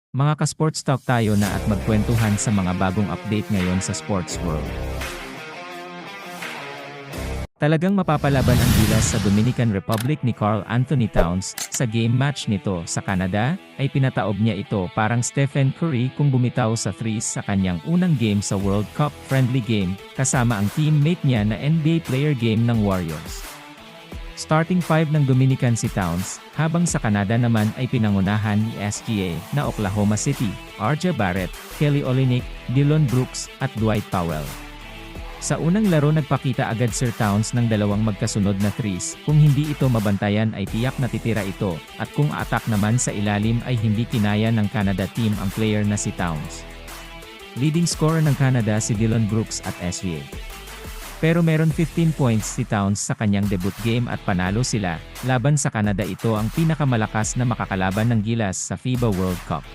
Mga ka-sports talk tayo na at magkwentuhan sa mga bagong update ngayon sa sports world. Talagang mapapalaban ang gilas sa Dominican Republic ni Karl Anthony Towns. Sa game match nito sa Canada, ay pinataob niya ito parang Stephen Curry kung bumitaw sa threes sa kanyang unang game sa World Cup friendly game, kasama ang teammate niya na NBA player game ng Warriors. Starting 5 ng Dominican si Towns, habang sa Canada naman ay pinangunahan ni SGA na Oklahoma City, RJ Barrett, Kelly Olynyk, Dillon Brooks, at Dwight Powell. Sa unang laro nagpakita agad Sir Towns ng dalawang magkasunod na threes, kung hindi ito mabantayan ay tiyak na titira ito, at kung attack naman sa ilalim ay hindi kinaya ng Canada team ang player na si Towns. Leading scorer ng Canada si Dillon Brooks at SGA. Pero meron 15 points si Towns sa kanyang debut game at panalo sila, laban sa Canada ito ang pinakamalakas na makakalaban ng gilas sa FIBA World Cup.